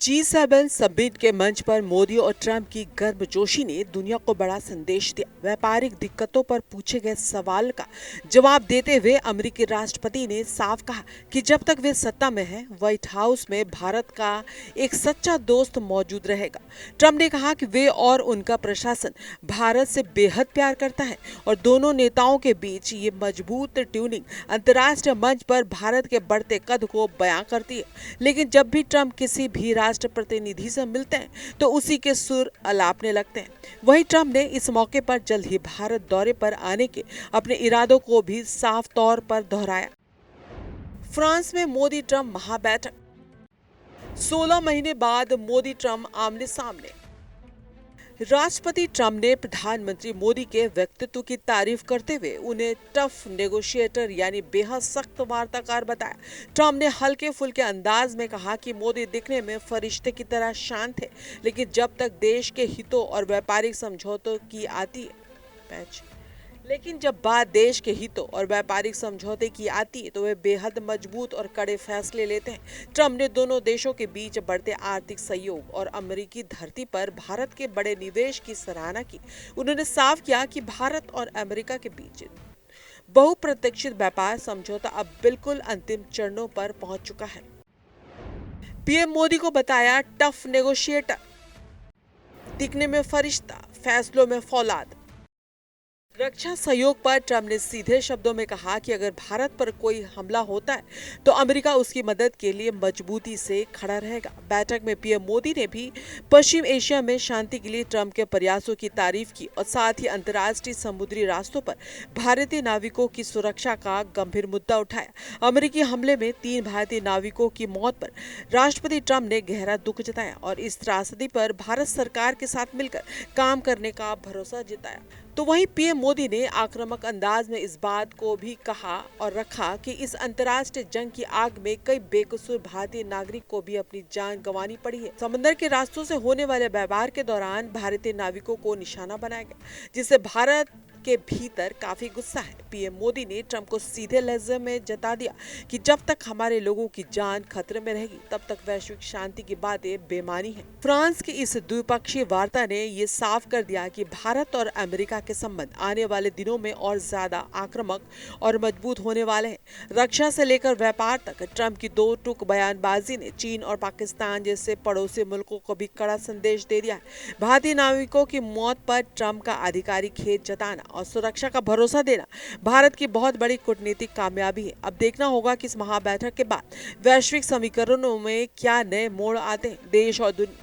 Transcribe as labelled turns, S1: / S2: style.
S1: G7 summit के मंच पर मोदी और ट्रंप की गर्मजोशी ने दुनिया को बड़ा संदेश दिया। व्यापारिक दिक्कतों पर पूछे गए सवाल का जवाब देते हुए अमेरिकी राष्ट्रपति ने साफ कहा कि जब तक वे सत्ता में हैं, व्हाइट हाउस में भारत का एक सच्चा दोस्त मौजूद रहेगा। ट्रंप ने कहा कि वे और उनका प्रशासन भारत से बेहद प्यार करता है और दोनों नेताओं के बीच ये मजबूत ट्यूनिंग अंतर्राष्ट्रीय मंच पर भारत के बढ़ते कद को बयां करती है। लेकिन जब भी ट्रंप किसी भी राष्ट्र प्रतिनिधि से मिलते हैं तो उसी के सुर अलापने लगते हैं। वहीं ट्रंप ने इस मौके पर जल्द ही भारत दौरे पर आने के अपने इरादों को भी साफ तौर पर दोहराया। फ्रांस में मोदी ट्रंप महाबैठक। 16 महीने बाद मोदी ट्रंप आमने सामने। राष्ट्रपति ट्रंप ने प्रधानमंत्री मोदी के व्यक्तित्व की तारीफ करते हुए उन्हें टफ नेगोशिएटर यानी बेहद सख्त वार्ताकार बताया। ट्रंप ने हल्के फुल्के अंदाज में कहा कि मोदी दिखने में फरिश्ते की तरह शांत है, लेकिन जब तक देश के हितों और व्यापारिक समझौतों की आती है लेकिन जब बात देश के हितों और व्यापारिक समझौते की आती है तो वे बेहद मजबूत और कड़े फैसले लेते हैं। ट्रंप ने दोनों देशों के बीच बढ़ते आर्थिक सहयोग और अमेरिकी धरती पर भारत के बड़े निवेश की सराहना की। उन्होंने साफ किया कि भारत और अमेरिका के बीच बहुप्रतीक्षित व्यापार समझौता अब बिल्कुल अंतिम चरणों पर पहुंच चुका है। पीएम मोदी को बताया टफ नेगोशिएटर, दिखने में फरिश्ता, फैसलों में फौलाद। रक्षा सहयोग पर ट्रंप ने सीधे शब्दों में कहा कि अगर भारत पर कोई हमला होता है तो अमेरिका उसकी मदद के लिए मजबूती से खड़ा रहेगा। बैठक में पीएम मोदी ने भी पश्चिम एशिया में शांति के लिए ट्रंप के प्रयासों की तारीफ की और साथ ही अंतर्राष्ट्रीय समुद्री रास्तों पर भारतीय नाविकों की सुरक्षा का गंभीर मुद्दा उठाया। अमेरिकी हमले में 3 भारतीय नाविकों की मौत पर राष्ट्रपति ट्रंप ने गहरा दुख जताया और इस त्रासदी पर भारत सरकार के साथ मिलकर काम करने का भरोसा जताया। तो वहीं पीएम मोदी ने आक्रामक अंदाज में इस बात को भी कहा और रखा कि इस अंतर्राष्ट्रीय जंग की आग में कई बेकसूर भारतीय नागरिक को भी अपनी जान गंवानी पड़ी है। समंदर के रास्तों से होने वाले व्यवहार के दौरान भारतीय नाविकों को निशाना बनाया गया, जिससे भारत के भीतर काफी गुस्सा है। पीएम मोदी ने ट्रंप को सीधे लहजे में जता दिया कि जब तक हमारे लोगों की जान खतरे में रहेगी तब तक वैश्विक शांति की बातें बेमानी है। फ्रांस की इस द्विपक्षीय वार्ता ने ये साफ कर दिया कि भारत और अमेरिका के संबंध आने वाले दिनों में और ज्यादा आक्रामक और मजबूत होने वाले हैं। रक्षा से लेकर व्यापार तक ट्रंप की दो टूक बयानबाजी ने चीन और पाकिस्तान जैसे पड़ोसी मुल्कों को भी कड़ा संदेश दे दिया है। भारतीय नाविकों की मौत पर ट्रंप का आधिकारिक खेद जताना और सुरक्षा का भरोसा देना भारत की बहुत बड़ी कूटनीतिक कामयाबी है। अब देखना होगा कि इस महाबैठक के बाद वैश्विक समीकरणों में क्या नए मोड़ आते हैं। देश और